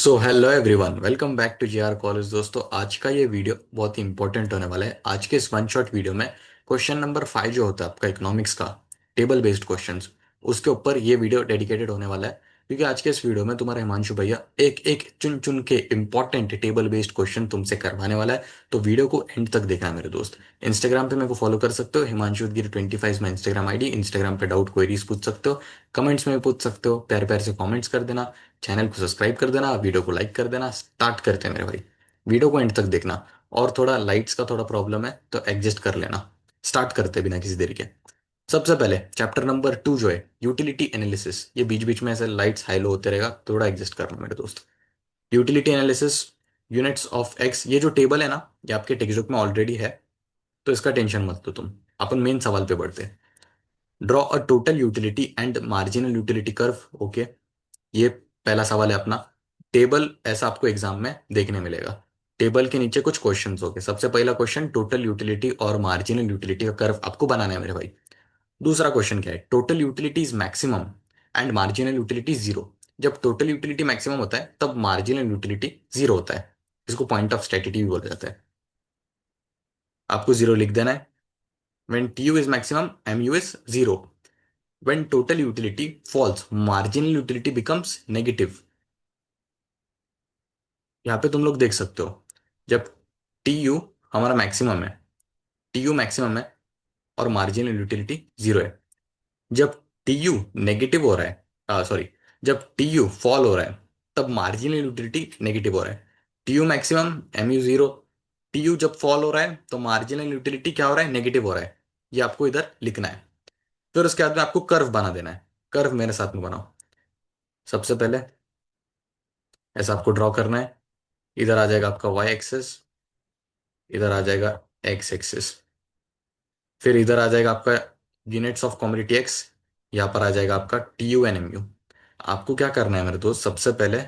So hello everyone, welcome back to GR college. दोस्तों, आज का ये वीडियो बहुत ही इंपॉर्टेंट होने वाला है। आज के इस वन शॉट वीडियो में क्वेश्चन नंबर 5 जो होता है आपका इकोनॉमिक्स का, टेबल बेस्ड क्वेश्चंस, उसके ऊपर ये वीडियो डेडिकेटेड होने वाला है। क्योंकि आज के इस वीडियो में तुम्हारा हिमांशु भैया एक एक चुन चुन के इंपॉर्टेंट टेबल बेस्ड क्वेश्चन तुमसे करवाने वाला है। तो वीडियो को एंड तक देखना है मेरे दोस्त। इंस्टाग्राम पे मेरे को फॉलो कर सकते हो, हिमांशु गिर 25 में इंस्टाग्राम आईडी। इंस्टाग्राम पे डाउट क्वेरीज पूछ सकते हो, कमेंट्स में भी पूछ सकते हो, प्यार प्यार से कमेंट्स कर देना। चैनल को सब्सक्राइब कर देना, वीडियो को लाइक कर देना। स्टार्ट करते हैं मेरे भाई, वीडियो को एंड तक देखना। और थोड़ा लाइट्स का थोड़ा प्रॉब्लम है तो एडजस्ट कर लेना। स्टार्ट करते हैं बिना किसी देरी के। सबसे पहले चैप्टर नंबर 2 जो है यूटिलिटी एनालिसिस, ये बीच बीच में ऐसे लाइट्स हाई लो होते रहेगा, थोड़ा एडजस्ट करना मेरे दोस्त। Utility analysis, units of x, ये जो टेबल है ना, ये आपके टेक्स्ट बुक में ऑलरेडी है, तो इसका टेंशन मत लो तुम। अपन मेन सवाल पे बढ़ते हैं। Draw a total utility and marginal utility curve. Okay, ये पहला सवाल है अपना। टेबल ऐसा आपको एग्जाम में देखने मिलेगा। टेबल के नीचे कुछ क्वेश्चंस होंगे। सबसे पहला क्वेश्चन टोटल यूटिलिटी और मार्जिनल यूटिलिटी का कर्व आपको बनाना है मेरे भाई। दूसरा क्वेश्चन क्या है, total utility is maximum and marginal utility zero. जब टोटल यूटिलिटी मैक्सिमम होता है तब मार्जिनल यूटिलिटी जीरो होता है। इसको पॉइंट ऑफ स्टैटिटी भी बोला जाता है। आपको जीरो लिख देना है। When T U is maximum M U is zero. When total utility falls marginal utility becomes negative. यहाँ पे तुम लोग देख सकते हो, जब टी यू हमारा मैक्सिमम है, टी यू मैक्सिमम है और मार्जिनल यूटिलिटी जीरो है। जब टी यू नेगेटिव हो रहा है, सॉरी, जब टी यू फॉल हो रहा है तब मार्जिनल यूटिलिटी नेगेटिव हो रहा है। T U maximum M U zero. T U जब फॉल हो रहा है तो मार्जिनल यूटिलिटी क्या हो रहा है, नेगेटिव हो रहा है। ये आपको इधर लिखना है। फिर उसके बाद में आपको कर्व बना देना है। कर्व मेरे साथ में बनाओ। सबसे पहले ऐसा आपको ड्रॉ करना है। इधर आ जाएगा आपका वाई एक्सेस, इधर आ जाएगा एक्स एक्सेस, फिर इधर आ जाएगा आपका यूनिट्स ऑफ कमोडिटी एक्स, यहाँ पर आ जाएगा आपका T U N M U. आपको क्या करना है मेरे दोस्त, सबसे पहले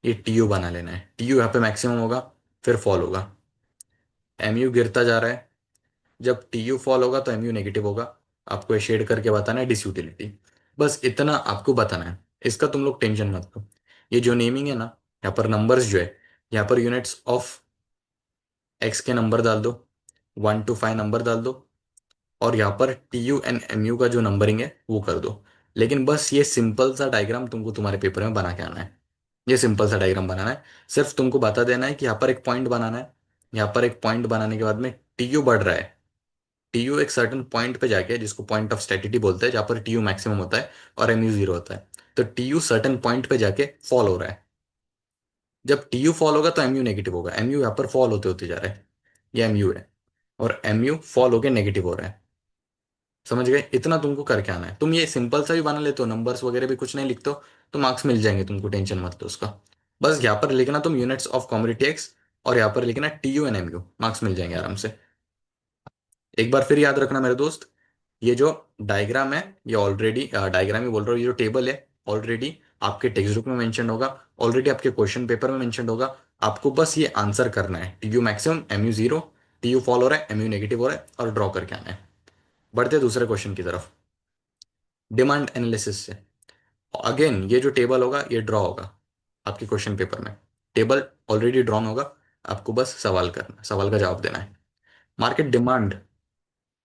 ये टी यू बना लेना है। टी यू यहाँ पे मैक्सिमम होगा, फिर फॉल होगा, एम यू गिरता जा रहा है। जब टी यू फॉल होगा तो एम यू नेगेटिव होगा। आपको ये शेड करके बताना है डिसयूटिलिटी। बस इतना आपको बताना है। इसका तुम लोग टेंशन मत लो। ये जो नेमिंग है ना, यहाँ पर नंबर्स जो है, यहाँ पर यूनिट्स ऑफ एक्स के नंबर डाल दो, 1 to 5 नंबर डाल दो, और यहाँ पर T U and M U का जो नंबरिंग है वो कर दो। लेकिन बस ये सिंपल सा डायग्राम तुमको तुम्हारे पेपर में बना के आना है। ये सिंपल सा डायग्राम बनाना है। सिर्फ तुमको बता देना है कि यहाँ पर एक पॉइंट बनाना है। यहाँ पर एक पॉइंट बनाने के बाद में टी यू बढ़ रहा है। टी यू एक सर्टन पॉइंट पे जाके, जिसको पॉइंट ऑफ स्टेटिटी बोलते हैं, जहाँ पर टी यू मैक्सिमम होता है और एम यू जीरो होता है, तो टी यू सर्टन पॉइंट पे जाके फॉल हो रहा है। जब टी यू फॉल होगा तो एम यू नेगेटिव होगा। एम यू यहाँ पर फॉल होते होते जा रहा है, ये एम यू है, और एम यू फॉल होके नेगेटिव हो रहा है। समझ गए? इतना तुमको करके आना है। तुम ये सिंपल सा भी बना लेते हो, नंबर्स वगैरह भी कुछ नहीं लिखते हो, तो मार्क्स मिल जाएंगे तुमको, टेंशन मत लो उसका। बस यहाँ पर लिखना तुम यूनिट्स ऑफ कमोडिटी एक्स, और यहाँ पर लिखना T U N M U, marks मिल जाएंगे आराम से। एक बार फिर याद रखना मेरे दोस्त, ये जो डायग्राम है, ये ऑलरेडी डायग्राम ही बोल रहा हूँ, ये जो टेबल है ऑलरेडी आपके टेक्स्ट बुक में मेंशन होगा, ऑलरेडी आपके क्वेश्चन पेपर में मेंशन होगा। आपको बस ये आंसर करना है, T U maximum M U zero, T U fall हो रहा है, एम यू नेगेटिव हो रहा है, और ड्रॉ करके आना है। बढ़ते हैं दूसरे क्वेश्चन की तरफ, डिमांड एनालिसिस से। अगेन ये जो टेबल होगा ये ड्रॉ होगा आपके क्वेश्चन पेपर में। टेबल ऑलरेडी ड्रॉन होगा, आपको बस सवाल करना, सवाल का जवाब देना है। Market demand,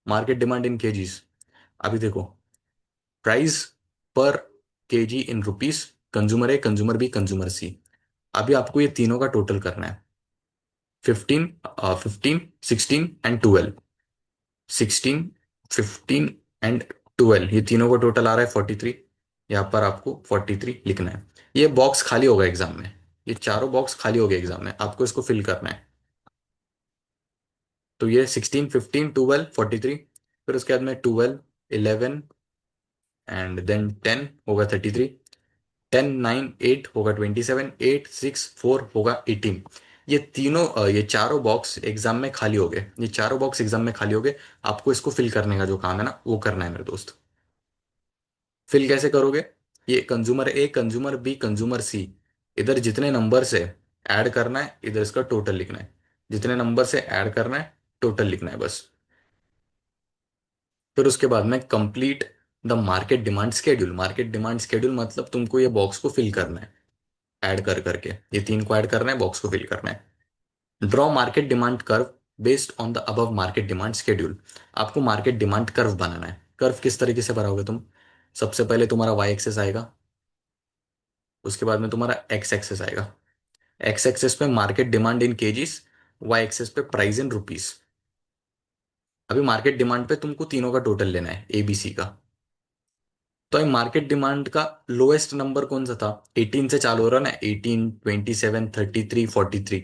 market demand in kgs. अभी देखो, price per kg in rupees, consumer A, consumer B, consumer C. अभी आपको ये तीनों का टोटल करना है। 15, 15, 16 एंड 12। 16, 15 एंड 12, ये तीनों का टोटल आ रहा है 43। यहाँ पर आपको 43 लिखना है। ये बॉक्स खाली होगा एग्जाम में, ये चारों बॉक्स खाली हो गए एग्जाम में, आपको इसको फिल करना है। तो ये 16, 15, 12, 43, फिर उसके बाद में 12, 11 एंड देन 10 होगा 33, 10, 9, 8 होगा 27, 8, 6, 4 होगा 18। ये तीनों ये चारों बॉक्स एग्जाम में खाली हो गए, ये चारों बॉक्स एग्जाम में खाली हो गए। आपको इसको फिल करने का जो काम है ना वो करना है मेरे दोस्त। फिल कैसे करोगे, ये consumer A, consumer B, consumer C, इधर जितने नंबर से ऐड करना है, इधर इसका टोटल लिखना है। जितने नंबर से ऐड करना है टोटल लिखना है बस। फिर उसके बाद में complete the market demand schedule. Market demand schedule मतलब तुमको ये बॉक्स को फिल करना है। ऐड कर करके, ये तीन को ऐड करना है, बॉक्स को फिल करना है। Draw market demand curve based on the above market demand schedule. आपको मार्केट डिमांड कर्व बनाना है। कर्व किस तरीके से बनाओगे तुम? सबसे पहले तुम्हारा वाई एक्सेस आएगा, उसके बाद में तुम्हारा एक्स एक्सेस आएगा। एक्स एक्सेस पे market demand in kgs, Y axis पे प्राइस इन रुपीस। अभी मार्केट डिमांड पे तुमको तीनों का टोटल लेना है, एबीसी का। तो मार्केट डिमांड का लोएस्ट नंबर कौन सा था? 18 से चालू हो रहा है ना, 18, 27, 33, 43।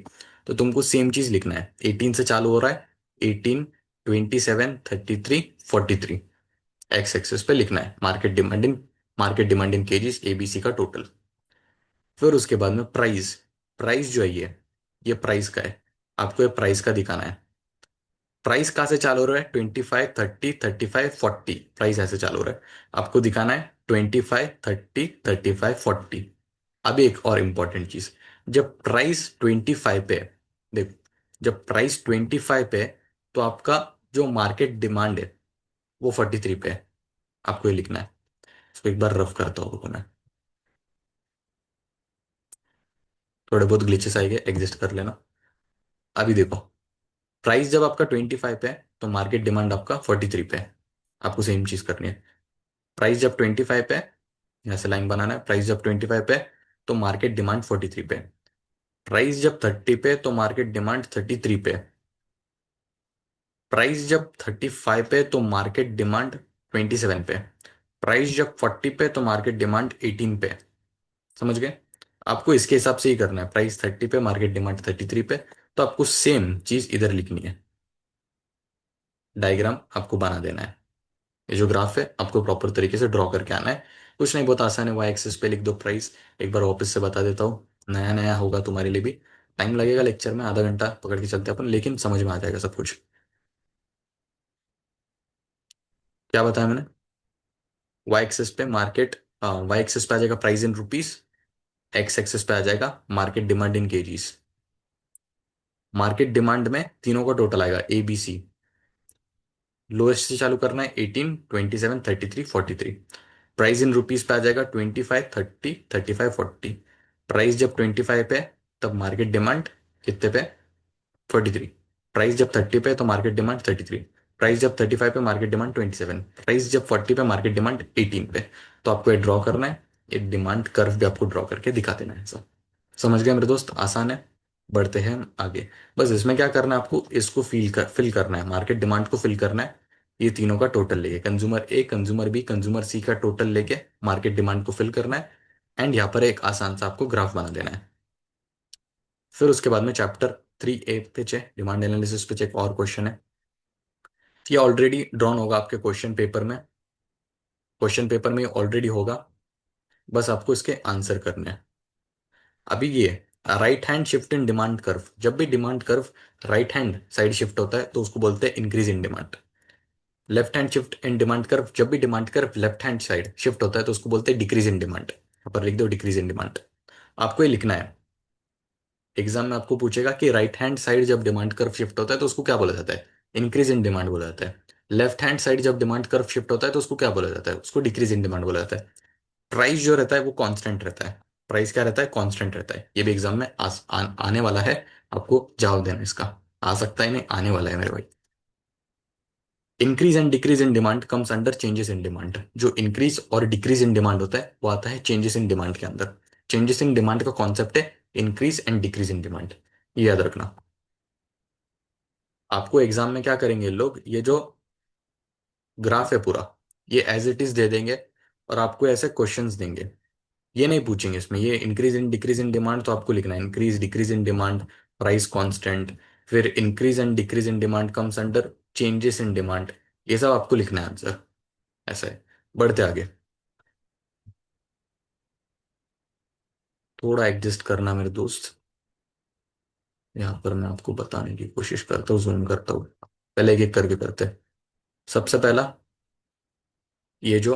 तो तुमको सेम चीज लिखना है, 18 से चालू हो रहा है, 18, 27, 33, 43। एक्स एक्सेस पे लिखना है market demand in KGs, ABC का टोटल। फिर उसके बाद में प्राइस। प्राइस जो है ये प्राइस का है, आपको ये प्राइस का दिखाना है। प्राइस कहाँ से चालू हो रहा है? 25, 30, 35, 40। प्राइस ऐसे चालू हो रहा है, आपको दिखाना है 25, 30, 35, 40। अभी एक और इंपॉर्टेंट चीज, जब प्राइस 25 पे है, देख, जब प्राइस 25 पे है, तो आपका जो मार्केट डिमांड है वो 43 पे है। आपको ये लिखना है। इसको एक बार रफ करता हूँ मैं, थोड़े बहुत ग्लिचेस आएंगे, एडजस्ट कर लेना। अभी देखो, प्राइस जब आपका 25 पे है तो मार्केट डिमांड आपका 43 पे है। आपको सेम चीज करनी है। प्राइस जब 25 पे है, यहाँ से लाइन बनाना है, प्राइस जब 25 पे है तो मार्केट डिमांड 43 पे है। प्राइस जब 30 पे है तो मार्केट डिमांड 33 पे है। प्राइस जब 35 पे है तो मार्केट डिमांड 27 पे है। प्राइस जब 40 पे है तो मार्केट डिमांड 18 पे है। समझ गए? आपको इसके हिसाब से ही करना है, प्राइस 30 पे, मार्केट डिमांड 33 पे। तो आपको सेम चीज इधर लिखनी है, डायग्राम आपको बना देना है। ये जो ग्राफ है आपको प्रॉपर तरीके से ड्रॉ करके आना है। कुछ नहीं, बहुत आसान है। वाई एक्सिस पे लिख दो प्राइस। एक बार वापस से बता देता हूँ, नया नया होगा तुम्हारे लिए भी। टाइम लगेगा लेक्चर में, आधा घंटा पकड़ के चलते हैं अपन, लेकिन समझ में आ जाएगा सब कुछ। क्या बताया मैंने? वाई एक्सिस पे मार्केट, वाई एक्सिस पे आ जाएगा price in rupees, x axis पे आ जाएगा market demand in KGs. Market demand में तीनों का टोटल आएगा, ए बी सी। लोएस्ट से चालू करना है, 18, 27, 33, 43। प्राइस इन रुपीस पे आ जाएगा 25, 30, 35, 40। प्राइस जब 25 पे है, तब मार्केट डिमांड कितने पे? 43। प्राइस जब 30 पे है तो मार्केट डिमांड 33। प्राइस जब 35 पे मार्केट डिमांड 27। प्राइस जब 40 पे मार्केट डिमांड 18 पे। तो आपको ये ड्रॉ करना है, ये डिमांड कर्व भी आपको ड्रॉ करके दिखा देना है सब। समझ गए मेरे दोस्त? आसान है। बढ़ते हैं हम आगे। बस इसमें क्या करना है, आपको इसको फिल करना है, मार्केट डिमांड को फिल करना है। ये तीनों का टोटल लेके, consumer A, consumer B, consumer C का टोटल लेके मार्केट डिमांड को फिल करना है। एंड यहाँ पर एक आसान सा आपको ग्राफ बना देना है। फिर उसके बाद में चैप्टर 3A पे डिमांड एनालिसिस पे एक और क्वेश्चन है। ये ऑलरेडी ड्रॉन होगा आपके क्वेश्चन पेपर में, क्वेश्चन पेपर में ऑलरेडी होगा। बस आपको इसके आंसर करने हैं। अभी ये right hand shift in demand curve, जब भी demand curve right hand side shift होता है तो उसको बोलते हैं increase in demand. Left hand shift in demand curve, जब भी demand curve left hand side shift होता है तो उसको बोलते हैं डिक्रीज इन डिमांड। यहाँ पर लिख दो डिक्रीज इन डिमांड। आपको ये लिखना है, एग्जाम में आपको पूछेगा कि राइट हैंड साइड जब डिमांड कर्व शिफ्ट होता है तो उसको क्या बोला जाता है? इंक्रीज इन डिमांड बोला जाता है। लेफ्ट हैंड साइड जब डिमांड कर्व शिफ्ट होता है तो उसको क्या बोला जाता है? उसको डिक्रीज इन डिमांड बोला जाता है। प्राइस जो रहता है वो कांस्टेंट रहता है। प्राइस क्या रहता है? कांस्टेंट रहता है। ये भी एग्जाम में आने वाला है, आपको जवाब देना है इसका। आ सकता है नहीं, आने वाला है मेरे भाई। Increase and decrease in demand comes under changes in demand. जो इंक्रीज और डिक्रीज इन डिमांड होता है वो आता है चेंजेस इन डिमांड के अंदर। चेंजेस इन डिमांड का कॉन्सेप्ट है increase and decrease in demand. ये याद रखना। आपको एग्जाम में क्या करेंगे लोग, ये जो ग्राफ है पूरा, ये एज इट इज दे देंगे और आपको ऐसे क्वेश्चंस देंगे। ये नहीं पूछेंगे इसमें, ये increase in decrease in demand तो आपको लिखना है increase decrease in demand, price constant. फिर increase and decrease in demand comes under changes in demand. ये सब आपको लिखना है आंसर। ऐसा है। बढ़ते आगे। थोड़ा एडजस्ट करना मेरे दोस्त, यहाँ पर मैं आपको बताने की कोशिश करता हूँ, जूम करता हूँ। पहले एक एक करके करते हैं। सबसे पहला, ये जो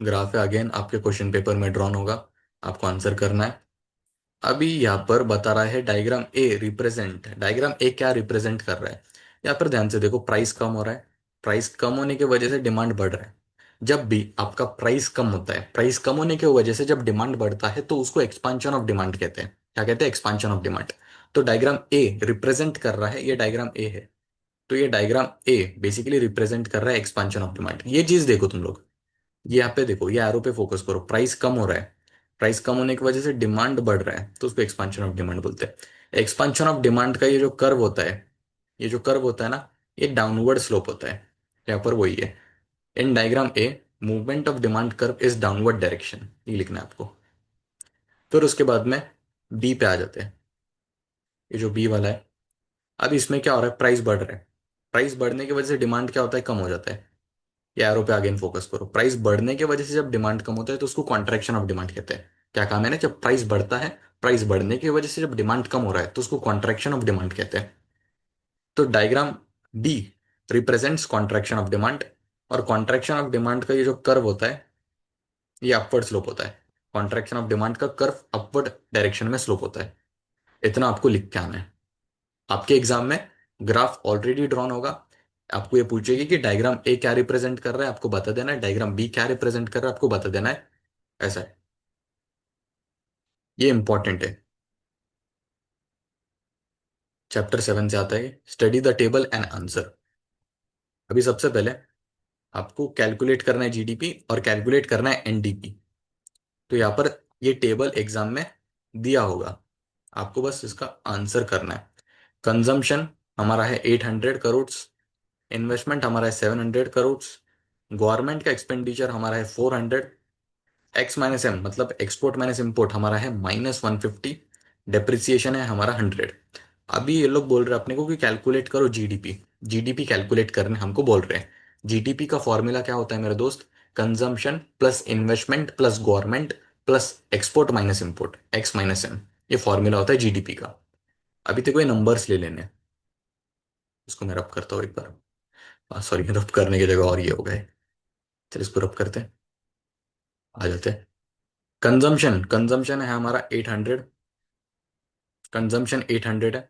ग्राफ है अगेन आपके क्वेश्चन पेपर में ड्रॉन होगा, आपको आंसर करना है। अभी यहाँ पर बता रहा है diagram A represent, diagram A क्या रिप्रेजेंट कर रहा है? यहाँ पर ध्यान से देखो, प्राइस कम हो रहा है, प्राइस कम होने की वजह से डिमांड बढ़ रहा है। जब भी आपका प्राइस कम होता है, प्राइस कम होने की वजह से जब डिमांड बढ़ता है तो उसको एक्सपांशन ऑफ डिमांड कहते हैं। क्या कहते हैं? Expansion of demand. तो डायग्राम ए रिप्रेजेंट कर रहा है, ये डायग्राम ए है, तो ये डायग्राम ए बेसिकली रिप्रेजेंट कर रहा है एक्सपांशन ऑफ डिमांड। ये चीज देखो तुम लोग, ये यहाँ पे देखो, ये एरो पे फोकस करो, प्राइस कम हो रहा है, प्राइस कम होने की वजह से डिमांड बढ़ रहा है, तो उसको एक्सपांशन ऑफ डिमांड बोलते हैं। एक्सपांशन ऑफ डिमांड का ये जो कर्व होता है, ये जो कर्व होता है ना, ये डाउनवर्ड स्लोप होता है। यहाँ पर वही है, in diagram a movement of demand curve is downward direction, ये लिखना है आपको। फिर उसके बाद में बी पे आ जाते हैं। ये जो बी वाला है, अब इसमें क्या हो रहा है, प्राइस बढ़ रहा है, प्राइस बढ़ने की वजह से डिमांड क्या होता है, कम हो जाता है। ये एरो पे अगेन फोकस करो, प्राइस बढ़ने की वजह से जब डिमांड कम होता है तो उसको कॉन्ट्रैक्शन ऑफ डिमांड कहते हैं। क्या काम है ना, जब प्राइस बढ़ता है, प्राइस बढ़ने की वजह से जब डिमांड कम हो रहा है तो उसको कॉन्ट्रैक्शन ऑफ डिमांड कहते हैं। तो diagram D represents contraction of demand, और कॉन्ट्रैक्शन ऑफ डिमांड का ये जो कर्व होता है, ये अपवर्ड स्लोप होता है। कॉन्ट्रैक्शन ऑफ डिमांड का कर्व अपवर्ड डायरेक्शन में स्लोप होता है। इतना आपको लिख के आना है। आपके एग्जाम में ग्राफ ऑलरेडी ड्रॉन होगा, आपको ये पूछेगी कि डायग्राम ए क्या रिप्रेजेंट कर रहा है, आपको बता देना है, डायग्राम बी क्या रिप्रेजेंट कर रहा है, आपको बता देना है। ऐसा है, ये इंपॉर्टेंट है। चैप्टर 7 से आता है, study the table and answer. अभी सबसे पहले आपको कैलकुलेट करना है जीडीपी और कैलकुलेट करना है एनडीपी। तो यहाँ पर ये टेबल एग्जाम में दिया होगा, आपको बस इसका आंसर करना है। कंजम्पशन हमारा है 800 करोड़, इन्वेस्टमेंट हमारा है 700 करोड़, गवर्नमेंट का एक्सपेंडिचर हमारा है 400, एक्स माइनस एम मतलब एक्सपोर्ट माइनस इम्पोर्ट हमारा है -150, डेप्रिसिएशन है हमारा 100। अभी ये लोग बोल रहे हैं अपने को कि कैलकुलेट करो जीडीपी, जीडीपी कैलकुलेट करने हमको बोल रहे हैं। जीडीपी का फॉर्मूला क्या होता है मेरे दोस्त, consumption plus investment plus government plus export minus import, X minus M, ये फॉर्मूला होता है जीडीपी का। अभी तक ये नंबर्स ले लेने हैं। इसको मैं रब करता हूँ एक बार, सॉरी, रब करने की जगह और ये हो गए। चल इसको रब करते हैं, आ जाते हैं। कंजम्पशन, कंजम्पशन है हमारा 800, कंजम्पशन 800 है।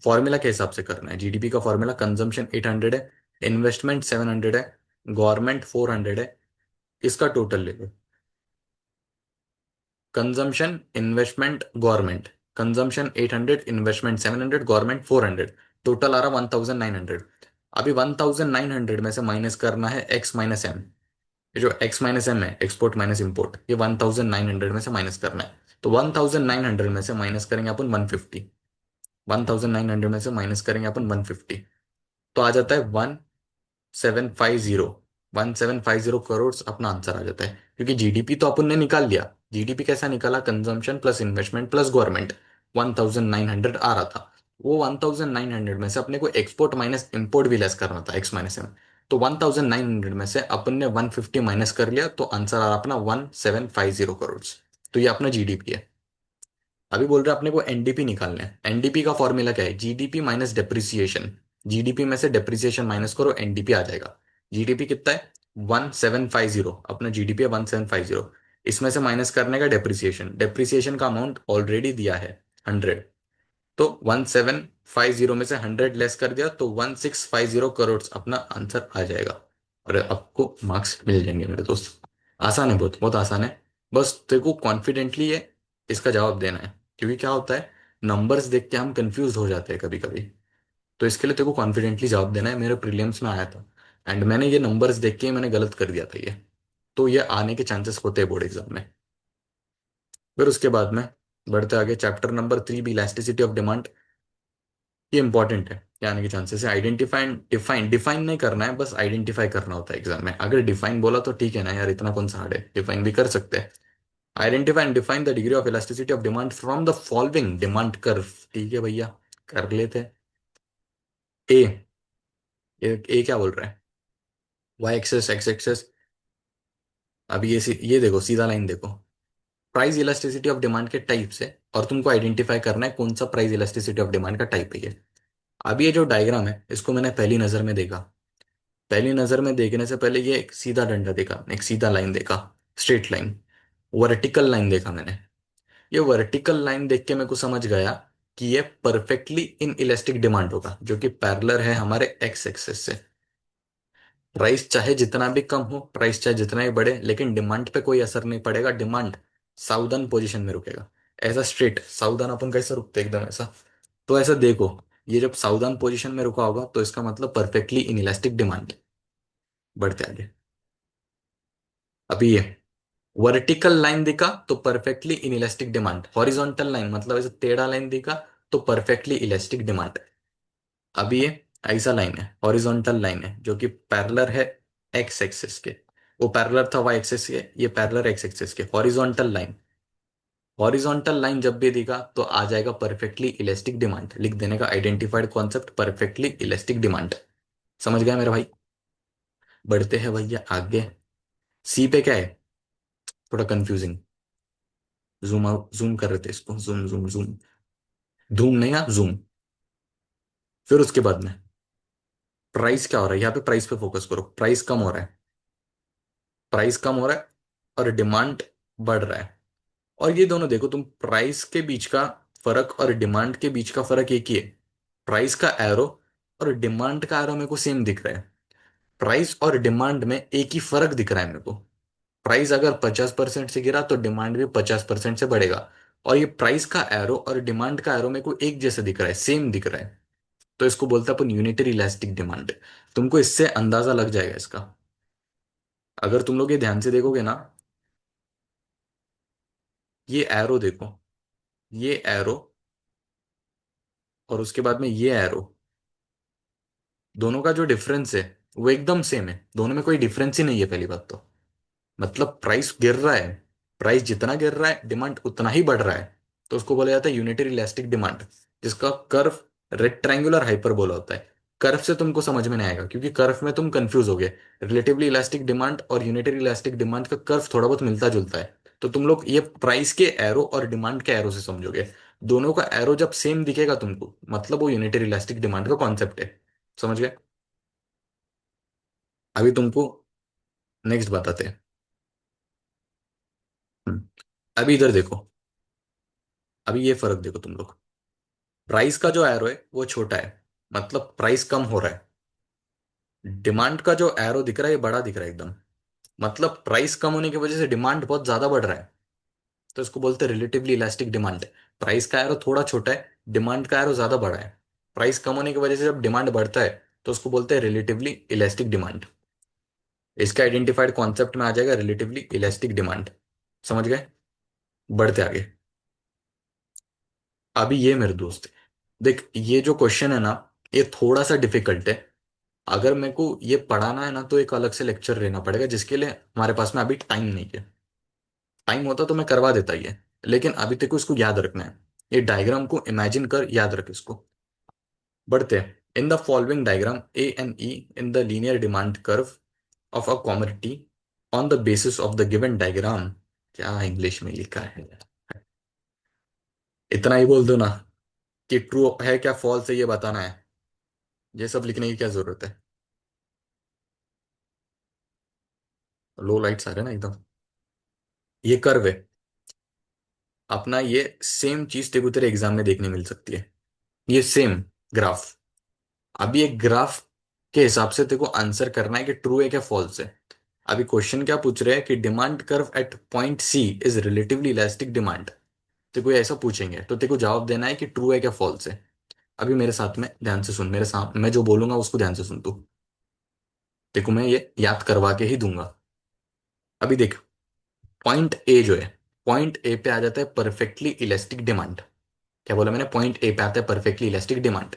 फॉर्मूला के हिसाब से करना है, जीडीपी का फॉर्मूला कंजम्पशन 800 है, इन्वेस्टमेंट 700 है, गवर्नमेंट 400 है, इसका टोटल ले लो। Consumption, investment, government, consumption 800, investment 700, government 400, total आ रहा 1900। अभी 1900 में से माइनस करना है एक्स माइनस एम। ये जो एक्स माइनस एम है, एक्सपोर्ट माइनस इंपोर्ट, ये 1900 में से माइनस करना है। तो 1900 में से माइनस करेंगे अपन 150, 1900 में से माइनस करेंगे अपन 150, तो आ जाता है 1750, 1750 करोड़ अपना आंसर आ जाता है। क्योंकि जीडीपी तो अपन ने निकाल लिया, जीडीपी कैसा निकाला, consumption plus investment plus government, 1900 आ रहा था। वो 1900 में से अपने को एक्सपोर्ट माइनस इंपोर्ट भी लेस करना था, एक्स माइनस एम। तो 1900 में से अपन ने 150 माइनस कर लिया, तो आंसर आ रहा अपना 1750 करोड़। तो ये अपना जीडीपी है। अभी बोल रहे हैं अपने को एनडीपी निकालना है। एनडीपी का फॉर्मूला क्या है, जीडीपी माइनस डेप्रिसिएशन। जीडीपी में से डेप्रिसिएशन माइनस करो, एनडीपी आ जाएगा। जीडीपी कितना है, 1750, अपना जीडीपी है 1750। इसमें से माइनस करने का डेप्रिसिएशन, डेप्रिसिएशन का अमाउंट ऑलरेडी दिया है 100, तो 1750 में से 100 लेस कर दिया तो 1650 करोड़ अपना आंसर आ जाएगा। और आपको मार्क्स मिल जाएंगे मेरे दोस्त। आसान है, बहुत बहुत आसान है। बस तेरे को कॉन्फिडेंटली ये इसका जवाब देना है। क्योंकि क्या होता है, नंबर्स देख के हम कंफ्यूज हो जाते हैं कभी कभी। तो इसके लिए तेरे को कॉन्फिडेंटली जवाब देना है। मेरे प्रीलिम्स में आया था एंड मैंने ये नंबर्स देख के ही मैंने गलत कर दिया था ये। तो ये आने के चांसेस होते हैं बोर्ड एग्जाम में। फिर उसके बाद में बढ़ते आगे, चैप्टर नंबर 3 भी इलास्टिसिटी ऑफ डिमांड। ये इंपॉर्टेंट है, ये आने के चांसेस है। आइडेंटिफाई, डिफाइन, डिफाइन नहीं करना है, बस आइडेंटिफाई करना होता है एग्जाम में। अगर डिफाइन बोला तो ठीक है ना यार, इतना कौन सा हार्ड है, डिफाइन भी कर सकते हैं। Identify and define the degree of elasticity of demand from the following demand curve. ठीक है भैया, कर लेते हैं। ए, ए क्या बोल रहा है, वाई एक्सेस एक्स एक्सेस। अभी ये देखो, सीधा लाइन देखो, प्राइस इलास्टिसिटी ऑफ डिमांड के टाइप से, और तुमको आइडेंटिफाई करना है कौन सा प्राइस इलास्टिसिटी ऑफ डिमांड का टाइप है ये। अभी ये जो डायग्राम है इसको मैंने पहली नजर में देखा, पहली नजर में देखने से पहले ये एक सीधा डंडा देखा, एक सीधा लाइन देखा, स्ट्रेट लाइन, वर्टिकल लाइन देखा मैंने। ये वर्टिकल लाइन देख के मेरे को समझ गया कि ये परफेक्टली इन इलास्टिक डिमांड होगा, जो कि पैरेलल है हमारे एक्स एक्सेस से। प्राइस चाहे जितना भी कम हो, प्राइस चाहे जितना भी बढ़े, लेकिन डिमांड पे कोई असर नहीं पड़ेगा। डिमांड साउदर्न पोजीशन में रुकेगा। ऐसा स्ट्रेट साउदर्न अपन कैसे रुकते हैं, एकदम ऐसा। तो ऐसा देखो, ये जब साउदर्न पोजीशन में रुका होगा तो इसका मतलब परफेक्टली इनइलास्टिक डिमांड। बढ़ते आगे। अभी ये वर्टिकल लाइन दिखा तो perfectly inelastic demand, horizontal line मतलब ऐसे टेढ़ा लाइन दिखा तो परफेक्टली इलास्टिक डिमांड। अभी ये ऐसा लाइन है, हॉरिजॉन्टल लाइन है जो कि पैरेलल है एक्स एक्सिस के। वो पैरेलल था वाई एक्सिस के, ये पैरेलल एक्स एक्सिस के। हॉरिजॉन्टल लाइन, हॉरिजॉन्टल लाइन जब भी दिखा तो आ जाएगा परफेक्टली इलास्टिक डिमांड। लिख देने का identified concept perfectly elastic demand. समझ गया मेरे भाई। बढ़ते हैं भैया आगे। सी पे क्या है, थोड़ा कंफ्यूजिंग। जूम आउट, जूम कर रहे थे इसको, जूम जूम जूम। धूम नहीं, आप जूम। फिर उसके बाद में प्राइस क्या हो रहा है, यहाँ पे प्राइस पे फोकस करो। प्राइस कम हो रहा है, प्राइस कम हो रहा है और डिमांड बढ़ रहा है। और ये दोनों देखो तुम, प्राइस के बीच का फर्क और डिमांड के बीच का फर्क एक ही है। प्राइस का एरो और डिमांड का एरो मेरे को सेम दिख रहा है। प्राइस और डिमांड में एक ही फर्क दिख रहा है मेरे को। प्राइस अगर 50% से गिरा तो डिमांड भी 50% से बढ़ेगा। और ये प्राइस का एरो और डिमांड का एरो मेरे को एक जैसे दिख रहा है, सेम दिख रहा है। तो इसको बोलते हैं अपन यूनिटरी इलास्टिक डिमांड। तुमको इससे अंदाजा लग जाएगा इसका। अगर तुम लोग ये ध्यान से देखोगे ना, ये एरो देखो, ये एरो और उसके बाद में ये एरो, दोनों का जो डिफरेंस है वो एकदम सेम है। दोनों में कोई डिफरेंस ही नहीं है पहली बात तो। मतलब प्राइस गिर रहा है, प्राइस जितना गिर रहा है डिमांड उतना ही बढ़ रहा है। तो उसको बोला जाता है यूनिटरी इलास्टिक डिमांड, जिसका कर्व रेक्टेंगुलर हाइपरबोला होता है। कर्व से तुमको समझ में नहीं आएगा क्योंकि कर्व में तुम कंफ्यूज हो गए। रिलेटिवली इलास्टिक डिमांड और यूनिटरी इलास्टिक डिमांड का कर्व थोड़ा बहुत मिलता जुलता है। तो तुम लोग ये प्राइस के एरो और डिमांड के एरो से समझोगे। दोनों का एरो जब सेम दिखेगा तुमको, मतलब वो यूनिटरी इलास्टिक डिमांड का कॉन्सेप्ट है। समझ गए। अभी तुमको नेक्स्ट बताते हैं। हम्म, अभी इधर देखो। अभी ये फर्क देखो तुम लोग। प्राइस का जो एरो है वो छोटा है, मतलब प्राइस कम हो रहा है। डिमांड का जो एरो दिख रहा है ये बड़ा दिख रहा है एकदम, मतलब प्राइस कम होने की वजह से डिमांड बहुत ज्यादा बढ़ रहा है। तो इसको बोलते हैं रिलेटिवली इलास्टिक डिमांड। प्राइस का एरो थोड़ा छोटा है, डिमांड का एरो ज्यादा बड़ा है। प्राइस कम होने की वजह से जब डिमांड बढ़ता है तो उसको बोलते हैं रिलेटिवली इलास्टिक डिमांड। इसका आइडेंटिफाइड कॉन्सेप्ट में आ जाएगा रिलेटिवली इलास्टिक डिमांड। समझ गए। बढ़ते आगे। अभी ये मेरे दोस्त, देख ये जो क्वेश्चन है ना, ये थोड़ा सा डिफिकल्ट है। अगर मेरे को ये पढ़ाना है ना तो एक अलग से लेक्चर लेना पड़ेगा, जिसके लिए हमारे पास में अभी टाइम नहीं है। टाइम होता तो मैं करवा देता ये, लेकिन अभी तेको इसको याद रखना है। ये डायग्राम को इमेजिन कर, याद रख इसको। बढ़ते हैं। In the following diagram A and E in the linear demand curve of a commodity on the basis of the given diagram. क्या इंग्लिश में लिखा है, इतना ही बोल दो ना कि ट्रू है क्या फॉल्स है ये बताना है। ये सब लिखने की क्या जरूरत है। लो लाइट्स आ रहे हैं ना एकदम। ये कर्व है अपना, ये सेम चीज तेरे को तेरे एग्जाम में देखने मिल सकती है। ये सेम ग्राफ। अभी एक ग्राफ के हिसाब से तेरे को आंसर करना है कि ट्रू है क्या फॉल्स है। अभी क्वेश्चन क्या पूछ रहे हैं कि demand curve at point C is relatively elastic demand. तेरे को ऐसा पूछेंगे तो तेरे को जवाब देना है कि ट्रू है क्या फॉल्स है। अभी मेरे साथ में ध्यान से सुन, मेरे साथ मैं जो बोलूंगा उसको ध्यान से सुन तू। तेरे को मैं ये याद करवा के ही दूंगा। अभी देख, पॉइंट ए जो है, पॉइंट ए पे आ जाता है परफेक्टली इलास्टिक डिमांड। क्या बोला मैंने, पॉइंट ए पे आता है परफेक्टली इलास्टिक डिमांड।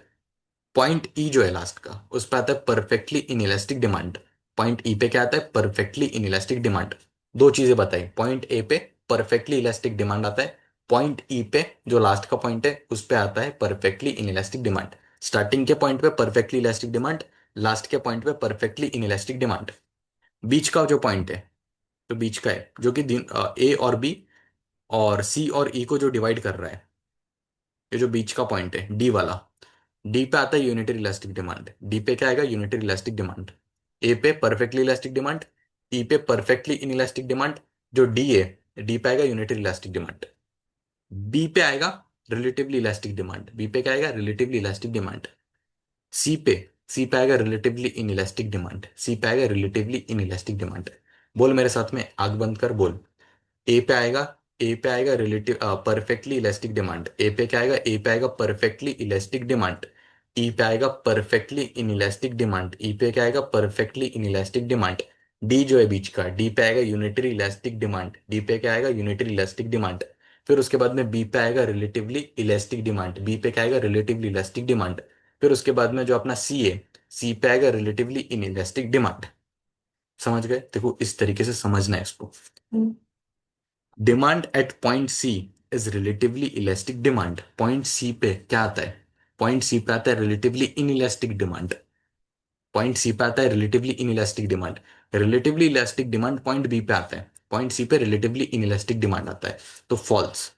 पॉइंट ई जो है लास्ट का, उस पे आता है परफेक्टली इनइलास्टिक डिमांड। पॉइंट ई पे क्या आता है, परफेक्टली इनइलास्टिक डिमांड। दो चीजें बताई, पॉइंट ए पे परफेक्टली इलास्टिक डिमांड आता है, पॉइंट ई पे जो लास्ट का पॉइंट है उस पे आता है परफेक्टली इनइलास्टिक डिमांड। स्टार्टिंग के पॉइंट पे परफेक्टली इलास्टिक डिमांड, लास्ट के पॉइंट पे परफेक्टली इनइलास्टिक डिमांड। बीच का जो पॉइंट है, तो बीच का है जो कि ए और बी और सी और ई को जो डिवाइड कर रहा है, ये जो बीच का पॉइंट है डी वाला, डी पे आता है यूनिटरी इलास्टिक डिमांड। डी पे क्या आएगा, यूनिटरी इलास्टिक डिमांड। ए पे परफेक्टली इलास्टिक डिमांड, ई पे परफेक्टली इनइलास्टिक डिमांड। जो डी है, डी पे आएगा यूनिटरी इलास्टिक डिमांड। बी पे आएगा रिलेटिवली इलास्टिक डिमांड। बी पे क्या आएगा, रिलेटिवली इलास्टिक डिमांड। सी पे सी पे आएगा रिलेटिवली इन इलास्टिक डिमांड, सी पे आएगा रिलेटिवली इन इलास्टिक डिमांड। बोल मेरे साथ में, आग बंद कर बोल। ए पे आएगा, ए पे आएगा रिलेटिव परफेक्टली इलास्टिक डिमांड। ए पे क्या आएगा, ए पे आएगा परफेक्टली इलास्टिक डिमांड। ई पे आएगा परफेक्टली इन इलास्टिक डिमांड। ई पे क्या आएगा, perfectly in elastic demand. D जो है बीच का, डी पे आएगा यूनिटरी इलास्टिक डिमांड। डी पे क्या आएगा, यूनिटरी इलास्टिक डिमांड। फिर उसके बाद में बी पे आएगा रिलेटिवली इलास्टिक डिमांड। बी पे क्या आएगा, रिलेटिवली इलास्टिक डिमांड। फिर उसके बाद में जो अपना सी है, सी पे आएगा रिलेटिवली इन इलास्टिक डिमांड। समझ गए? देखो इस तरीके से समझना है इसको। Demand at point C is relatively elastic demand. Point C पे क्या आता है, पॉइंट सी पे आता है relatively inelastic demand. Point C पे आता है relatively inelastic demand. Relatively elastic demand point B पे आता है, पॉइंट सी पे रिलेटिवली इन इलास्टिक डिमांड आता है। तो falls.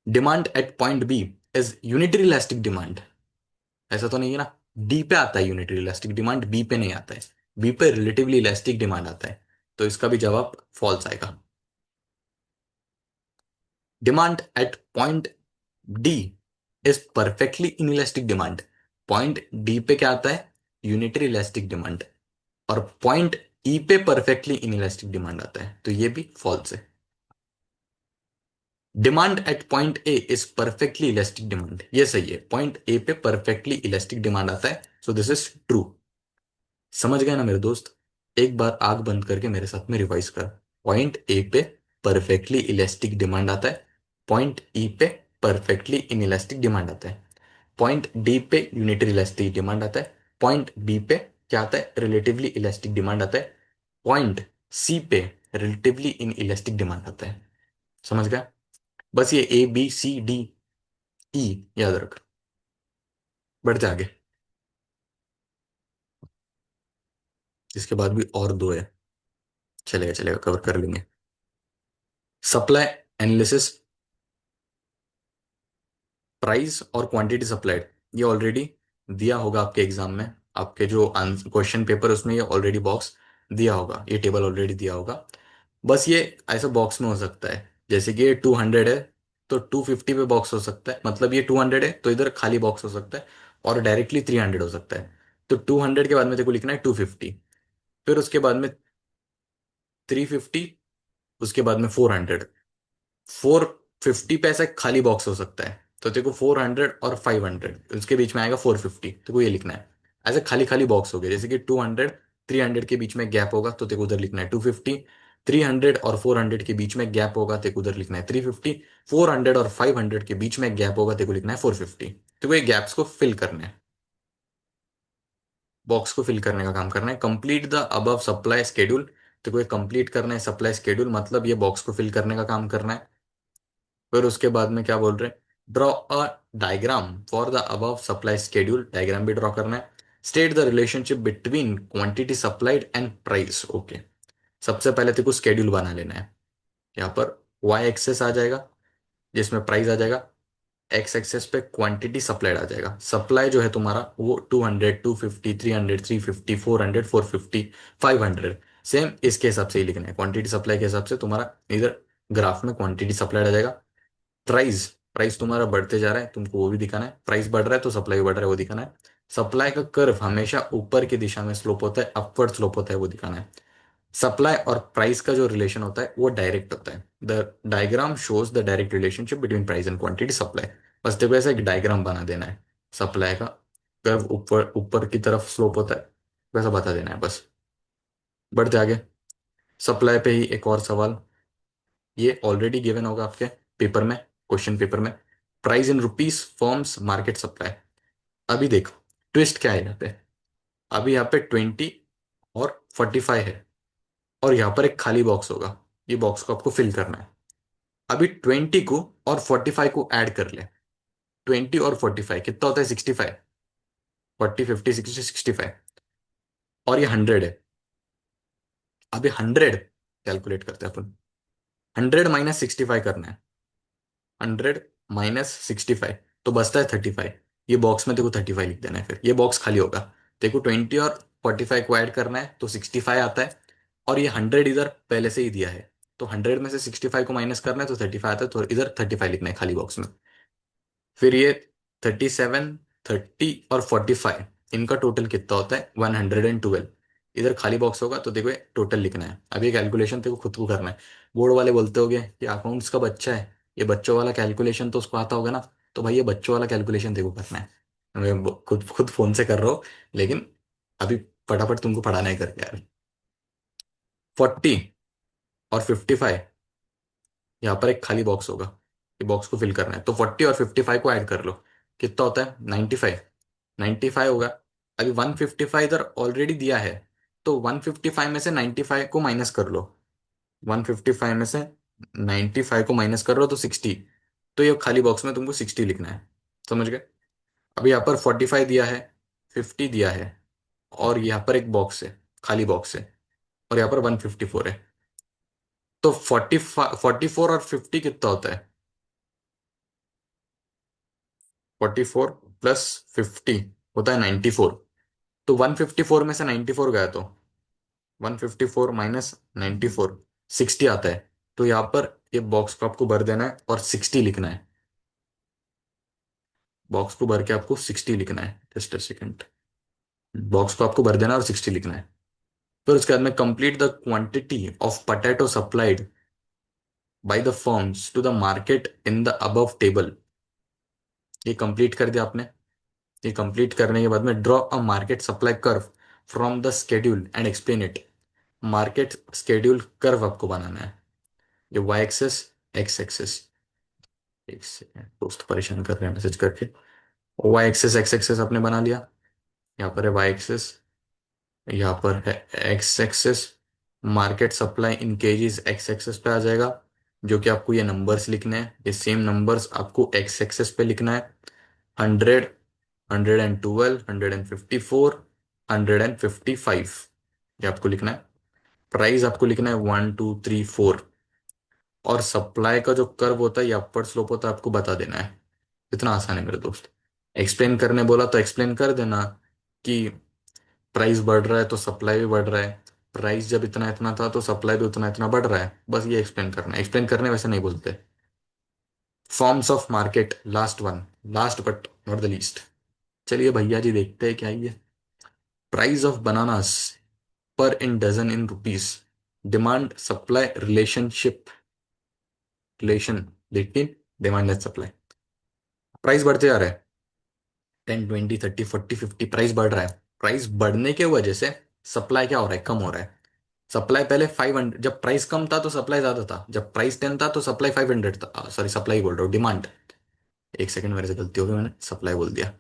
Demand at point B is unitary elastic demand. ऐसा तो नहीं है ना? डी पे आता है यूनिटरी इलास्टिक डिमांड, बी पे नहीं आता है। बी पे रिलेटिवली इलास्टिक डिमांड आता है। तो इसका भी जवाब फॉल्स आएगा। Demand at point D is perfectly inelastic demand. Point D पे क्या आता है, यूनिटरी इलास्टिक डिमांड। और पॉइंट ई पे परफेक्टली इनइलास्टिक डिमांड आता है, तो ये भी फॉल्स है। Demand at point A is perfectly elastic demand, ये सही है। पॉइंट ए पे परफेक्टली इलास्टिक डिमांड आता है, सो दिस इज ट्रू। समझ गए ना मेरे दोस्त? एक बार आग बंद करके मेरे साथ में रिवाइज कर। पॉइंट ए पे परफेक्टली इलास्टिक डिमांड आता है, पॉइंट ई पे परफेक्टली इनइलास्टिक डिमांड आता है, पॉइंट डी पे यूनिटरी इलास्टिक डिमांड आता है, पॉइंट बी पे क्या आता है, रिलेटिवली इलास्टिक डिमांड आता है, पॉइंट सी पे रिलेटिवली इन इलास्टिक डिमांड आता है। समझ गया? बस ये A B C D E याद रख। बढ़ते आगे। इसके बाद भी और दो है, चलेगा चलेगा, कवर कर लेंगे। सप्लाई एनालिसिस, प्राइस और क्वांटिटी सप्लाइड, ये ऑलरेडी दिया होगा आपके एग्जाम में। आपके जो क्वेश्चन पेपर उसमें ये ऑलरेडी बॉक्स दिया होगा, ये टेबल ऑलरेडी दिया होगा। बस ये ऐसा बॉक्स में हो सकता है, जैसे कि ये 200 है तो 250 पे बॉक्स हो सकता है, मतलब ये 200 है तो इधर खाली बॉक्स हो सकता है। और डायरेक्टली 300 हो सकता है। तो 200 के बाद में देखो लिखना है 250, फिर उसके बाद में 350, उसके बाद में 400। 450 पे ऐसा एक खाली बॉक्स हो सकता है, तो तेरे को 400 और 500 उसके बीच में आएगा 450, तेरे को ये लिखना है। ऐसे खाली खाली बॉक्स हो गए, जैसे कि 200 300 के बीच में गैप होगा तो तेरे को उधर लिखना है 250। 300 और 400 के बीच में गैप होगा, तेरे को उधर लिखना है 350। 400 और 500 के बीच में गैप होगा, तेरे को लिखना है 450। तो को ये गैप्स को फिल करना है, बॉक्स को फिल करने का काम करना है। Complete the above supply schedule, तो कोई कंप्लीट करना है सप्लाई स्केड्यूल, मतलब ये बॉक्स को फिल करने का काम करना है। फिर उसके बाद में क्या बोल रहे हैं, draw a diagram for the above supply schedule, diagram भी ड्रॉ करना है। State the relationship between quantity supplied and price. Okay, सबसे पहले तेरे को स्केड्यूल बना लेना है। यहाँ पर वाई एक्सेस आ जाएगा जिसमें प्राइस आ जाएगा, एक्स एक्सेस पे क्वांटिटी सप्लाइड आ जाएगा। सप्लाई जो है तुम्हारा वो 200 250 300 350 400 450 500, सेम इसके हिसाब से ही लिखना है। क्वांटिटी सप्लाई के हिसाब से तुम्हारा इधर ग्राफ में क्वांटिटी सप्लाइड आ जाएगा। प्राइस, प्राइस तुम्हारा बढ़ते जा रहा है, तुमको वो भी दिखाना है। प्राइस बढ़ रहा है तो सप्लाई बढ़ रहा है, वो दिखाना है। सप्लाई का कर्व हमेशा ऊपर की दिशा में स्लोप होता है, अपवर्ड स्लोप होता है, वो दिखाना है। सप्लाई और प्राइस का जो रिलेशन होता है वो डायरेक्ट होता है। The diagram shows the direct relationship between price and quantity supply. बस देखो ऐसा एक डायग्राम बना देना है। सप्लाई का कर्व ऊपर ऊपर की तरफ स्लोप होता है, वैसा बता देना है बस। बढ़ते आगे। सप्लाई पे ही एक और सवाल, ये ऑलरेडी गिवन होगा आपके पेपर में, क्वेश्चन पेपर में। Price in rupees forms market supply. अभी देखो ट्विस्ट क्या है यहाँ पे। अभी यहाँ पे 20 और 45 है, और यहाँ पर एक खाली बॉक्स होगा, ये बॉक्स को आपको फिल करना है। अभी 20 को और 45 को ऐड कर ले। 20 और 45 कितना होता है, 65। 40 50 60 65, और ये 100 है। अभी 100 कैलकुलेट करते हैं अपन। 100 - 65 करना है। 100 - 65 तो बचता है 35। ये बॉक्स में देखो 35 लिख देना है, फिर ये बॉक्स खाली होगा। देखो 20 और 45 को ऐड करना है तो 65 आता है, और ये 100 इधर पहले से ही दिया है, तो 100 में से 65 को माइनस करना है तो 35 आता है, तो इधर 35 लिखना है खाली बॉक्स में। फिर ये 37 30 और 45, इनका टोटल कितना होता है? 112। इधर खाली बॉक्स होगा तो देखो ये टोटल लिखना है। अब ये कैलकुलेशन तेरे को खुद को करना है। बोर्ड वाले बोलते होगे कि अकाउंट्स का बच्चा है, ये बच्चों वाला कैलकुलेशन तो उसको आता होगा ना। तो भाई ये बच्चों वाला कैलकुलेशन तेरे को करना है। मैं खुद खुद फोन से कर रहा हूँ, लेकिन अभी फटाफट तुमको पढ़ाना है करके यार। 40 और 55, यहाँ पर एक खाली बॉक्स होगा, ये बॉक्स को फिल करना है। तो 40 और 55 को ऐड कर लो, कितना होता है? 95। 95 होगा। अभी 155 इधर ऑलरेडी दिया है, तो 155 में से 95 को माइनस कर लो। 155 में से 95 को माइनस कर लो तो 60। तो ये खाली बॉक्स में तुमको 60 लिखना है। समझ गए? अभी यहाँ पर 45 दिया है, 50 दिया है, और यहाँ पर एक बॉक्स है, खाली बॉक्स है, और यहाँ पर 154 है। तो 44 और 50 कितना होता है? 44 + 50 होता है 94। तो 154 में से 94 गया तो 154 - 94, 60 आता है। तो यहाँ पर ये बॉक्स को आपको भर देना है और 60 लिखना है। बॉक्स को भर के आपको 60 लिखना है। Just a second. बॉक्स को आपको भर देना है और 60 लिखना है। फिर उसके बाद में complete the quantity of potato supplied by the firms to the market in the above table. ये कंप्लीट कर दिया आपने। ये कंप्लीट करने के बाद में draw a market supply curve from the schedule and explain it. Market schedule curve आपको बनाना है। ये वाई एक्सेस, एक्स एक्सेस। एक सेकेंड, दोस्त परेशान कर रहे हैं मैसेज करके। वाई एक्सेस एक्स एक्सेस आपने बना लिया। यहाँ पर है वाई एक्सेस, यहाँ पर है X axis. Market supply in kgs X axis पे आ जाएगा, जो कि आपको ये नंबर्स लिखने हैं। ये सेम नंबर्स आपको एक्स एक्सेस पे लिखना है। 100, 112, 154, 155, ये आपको लिखना है। प्राइस आपको लिखना है 1 2 3 4। और सप्लाई का जो कर्व होता है या अपर स्लोप होता है आपको बता देना है। इतना आसान है मेरे दोस्त। एक्सप्लेन करने बोला तो एक्सप्लेन कर देना कि प्राइस बढ़ रहा है तो सप्लाई भी बढ़ रहा है। प्राइस जब इतना इतना था तो सप्लाई भी उतना इतना बढ़ रहा है। बस ये एक्सप्लेन करना है। एक्सप्लेन करने वैसे नहीं बोलते। Forms of market, last one, last but not the least. चलिए भैया जी देखते हैं क्या है ये। Price of bananas per in dozen in rupees. Demand supply relationship, relation लेकिन डिमांड एंड सप्लाई। प्राइस बढ़ते जा रहा है। 10 20 30 40 50 प्राइस बढ़ रहा है। प्राइस बढ़ने के वजह से सप्लाई क्या हो रहा है? कम हो रहा है। सप्लाई पहले 500, जब प्राइस कम था तो सप्लाई ज्यादा था, जब प्राइस 10 था तो सप्लाई 500 था। सॉरी, सप्लाई बोल रहा हूँ, डिमांड। एक सेकंड, मेरे से गलती हो गई, मैंने सप्लाई बोल दिया।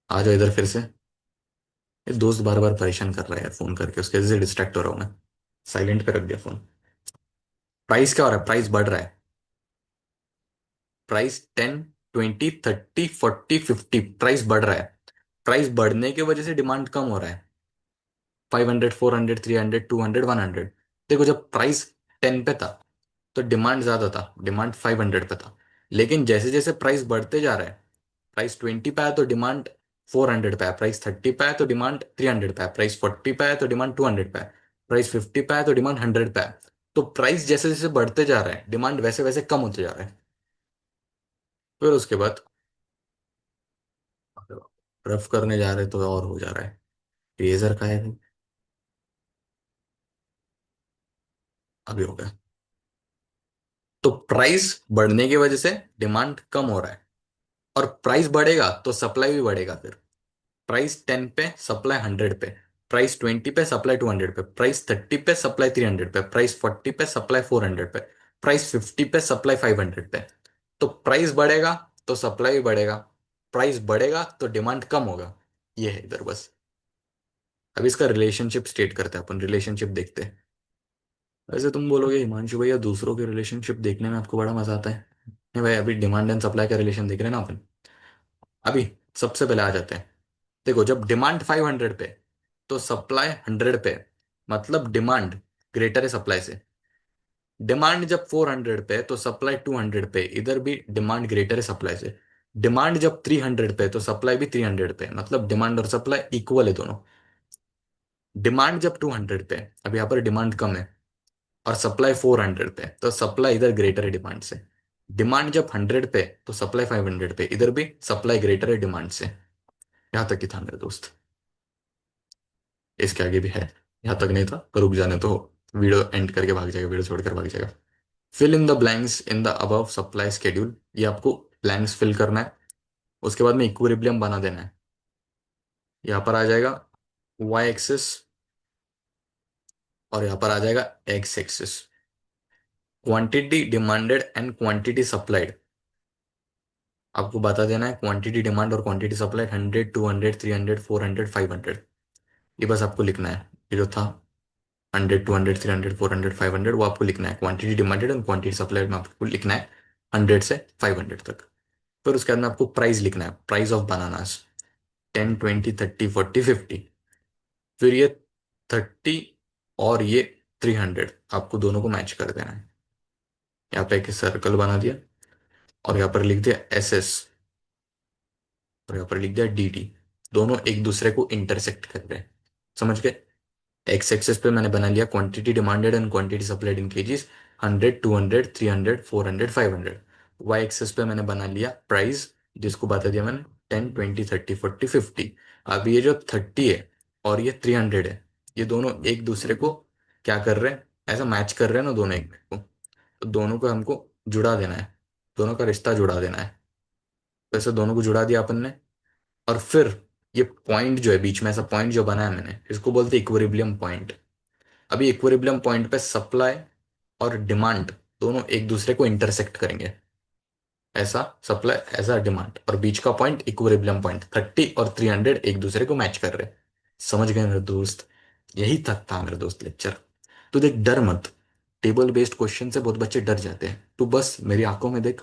आ जाओ इधर फिर से। ये दोस्त बार बार परेशान कर रहा है यार, फोन करके उसके वजह से डिस्ट्रैक्ट हो रहा हूँ मैं। साइलेंट पे रख दिया फोन। प्राइस क्या हो रहा है? प्राइस बढ़ रहा है। प्राइस 10 20 30 40 50 प्राइस बढ़ रहा है। प्राइस बढ़ने की वजह से डिमांड कम हो रहा है। 500 400 300 200 100। देखो जब प्राइस 10 पे था तो डिमांड ज्यादा था, डिमांड 500 पे था। लेकिन जैसे जैसे प्राइस बढ़ते जा रहा है, प्राइस 20 पे आया तो डिमांड 400 पे है, प्राइस 30 पे आया तो डिमांड 300 पे है, प्राइस 40 पे आया तो डिमांड 200 पे है, प्राइस 50 पे आया तो डिमांड 100 पे है। तो प्राइस जैसे जैसे बढ़ते जा रहा है, डिमांड वैसे वैसे कम होते जा रहा है। फिर उसके बाद रफ करने जा रहे तो और हो जा रहा है। इरेजर का है। अभी हो गया। तो प्राइस बढ़ने की वजह से डिमांड कम हो रहा है, और प्राइस बढ़ेगा तो सप्लाई भी बढ़ेगा। फिर प्राइस 10 पे सप्लाई 100 पे, प्राइस 20 पे सप्लाई 200 पे, प्राइस 30 पे सप्लाई 300 पे, प्राइस 40 पे सप्लाई 400 पे, प्राइस 50 पे सप्लाई 500 पे। तो प्राइस बढ़ेगा तो सप्लाई भी बढ़ेगा, प्राइस बढ़ेगा तो डिमांड कम होगा। ये है इधर बस। अब इसका रिलेशनशिप स्टेट करते हैं अपन, रिलेशनशिप देखते हैं। वैसे तुम बोलोगे हिमांशु भैया दूसरों के रिलेशनशिप देखने में आपको बड़ा मजा आता है। नहीं भाई, अभी डिमांड एंड सप्लाई का रिलेशन देख रहे हैं ना अपन। अभी सबसे पहले आ जाते हैं। देखो जब डिमांड 500 पे तो सप्लाई 100 पे, मतलब डिमांड ग्रेटर है सप्लाई से। डिमांड जब 400 पे तो सप्लाई 200 पे, इधर भी डिमांड ग्रेटर है सप्लाई से। डिमांड जब 300 पे तो सप्लाई भी 300 पे, मतलब डिमांड और सप्लाई इक्वल है दोनों। डिमांड जब 200 पे, अब यहाँ पर डिमांड कम है, और सप्लाई 400 पे, तो सप्लाई इधर ग्रेटर है डिमांड से। डिमांड जब 100 पे तो सप्लाई 500 पे, इधर भी सप्लाई ग्रेटर है डिमांड से। यहां तक ही था मेरे दोस्त। इसके आगे भी है। यहां तक नहीं था पर रुक जाने तो वीडियो एंड करके भाग जाएगा, वीडियो छोड़कर भाग जाएगा। Fill in the blanks in the above supply schedule, ये आपको ब्लैंक्स फिल करना है। उसके बाद में इक्विलिब्रियम बना देना है। यहाँ पर आ जाएगा वाई एक्सिस और यहाँ पर आ जाएगा x axis. Quantity demanded and quantity supplied, आपको बता देना है क्वांटिटी डिमांड और क्वांटिटी सप्लाइड 100 200 300 400 500। ये बस आपको लिखना है। ये जो था 100 200 300 400 500 वो आपको लिखना है। Quantity demanded and quantity supplied में आपको लिखना है 100 से 500 तक। फिर उसके बाद में आपको प्राइस लिखना है, प्राइस ऑफ बनानास 10 20 30 40 50। फिर ये 30 और ये 300 आपको दोनों को मैच कर देना है। यहाँ पे एक सर्कल बना दिया और यहाँ पर लिख दिया एस एस और यहाँ पर लिख दिया डी टी। दोनों एक दूसरे को इंटरसेक्ट कर रहे हैं, समझ गए। एक्स एक्सेस पे मैंने बना लिया quantity demanded and quantity supplied in kgs 100 200 300 400 500। Y axis पे मैंने बना लिया प्राइस, जिसको बता दिया मैंने 10 20 30 40 50। अब ये जो 30 है और ये 300 है, ये दोनों एक दूसरे को क्या कर रहे हैं, ऐसा मैच कर रहे हैं ना दोनों एक को। तो दोनों को हमको जुड़ा देना है, दोनों का रिश्ता जुड़ा देना है। तो ऐसे दोनों को जुड़ा दिया अपन ने। और फिर ये पॉइंट जो है बीच में, ऐसा पॉइंट जो बनाया मैंने, इसको बोलते हैं इक्विलिब्रियम पॉइंट। अभी इक्विलिब्रियम पॉइंट पे सप्लाई और डिमांड दोनों एक दूसरे को इंटरसेक्ट करेंगे। ऐसा सप्लाई ऐसा डिमांड और बीच का पॉइंट इक्विलिब्रियम पॉइंट 30 और 300 एक दूसरे को मैच कर रहे हैं। समझ गए मेरे दोस्त। यही तक था मेरे दोस्त लेक्चर। तो देख डर मत, टेबल बेस्ड क्वेश्चन से बहुत बच्चे डर जाते हैं। तू बस मेरी आंखों में देख,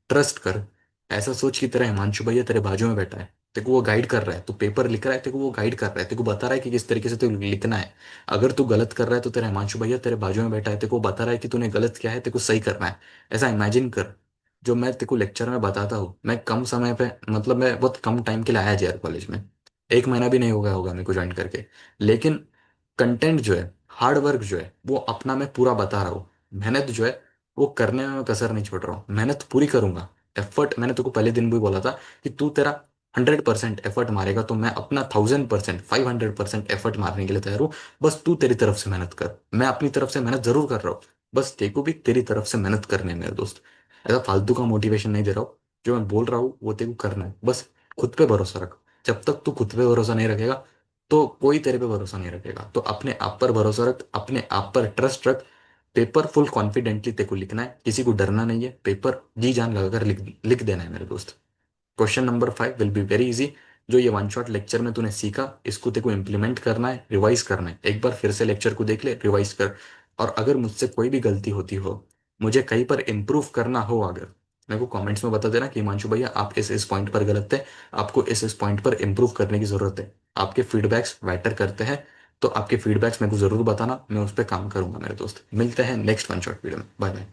ट्रस्ट कर। ऐसा सोच की तरह हिमांशु भैया तेरे बाजू में बैठा है, तेरे को वो गाइड कर रहा है। तू पेपर लिख रहा है, तेरे को वो गाइड कर रहा है, तेरे को बता रहा है कि किस तरीके से तुझे लिखना है। अगर तू गलत कर रहा है तो तेरा हिमांशु भैया तेरे बाजू में बैठा है, तेरे को बता रहा है कि तूने गलत किया है, तेरे को सही करना है। ऐसा इमेजिन कर, जो मैं तेरे को लेक्चर में बताता हूँ, मैं कम समय पे, मतलब मैं बहुत कम टाइम के लिए आया यार कॉलेज में। 1 महीना भी नहीं हो गया होगा मेरे को ज्वाइन करके। लेकिन कंटेंट जो है, हार्ड वर्क जो है, वो अपना मैं पूरा बता रहा हूँ। मेहनत जो है वो करने में मैं कसर नहीं छोड़ रहा हूँ, मेहनत पूरी करूंगा। एफर्ट मैंने तेको पहले दिन भी बोला था कि तू तेरा 100% एफर्ट मारेगा तो मैं अपना 1000% 500% एफर्ट मारने के लिए तैयार हूँ। बस तू तेरी तरफ से मेहनत कर, मैं अपनी तरफ से मेहनत जरूर कर रहा हूँ। बस तेको भी तेरी तरफ से मेहनत करने है मेरे दोस्त। ऐसा फालतू का मोटिवेशन नहीं दे रहा हूँ। जो मैं बोल रहा हूँ वो तेको करना है, बस खुद पे भरोसा रख। जब तक तू खुद पे भरोसा नहीं रखेगा तो कोई तेरे पे भरोसा नहीं रखेगा। तो अपने आप पर भरोसा रख, अपने आप पर ट्रस्ट रख। पेपर फुल कॉन्फिडेंटली तेको लिखना है, किसी को डरना नहीं है। पेपर जी जान लगाकर लिख लिख देना है मेरे दोस्त। Question number 5 will be very easy. जो ये वन शॉट लेक्चर में तूने सीखा, इसको तेको इम्प्लीमेंट करना है, रिवाइज करना है। एक बार फिर से लेक्चर को देख ले, रिवाइज कर। और अगर मुझसे कोई भी गलती होती हो, मुझे कहीं पर इम्प्रूव करना हो, अगर मेरे को कमेंट्स में बता देना कि हिमांशु भैया आप इस पॉइंट पर गलत थे, आपको इस पॉइंट पर इम्प्रूव करने की जरूरत है। आपके फीडबैक्स मैटर करते हैं। तो आपके फीडबैक्स मेरे को जरूर बताना, मैं उस पर काम करूंगा मेरे दोस्त। मिलते हैं नेक्स्ट वन शॉट वीडियो में। Bye bye.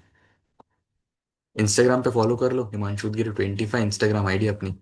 इंस्टाग्राम पे फॉलो कर लो, हिमांशु गिरी 25 इंस्टाग्राम आईडी अपनी।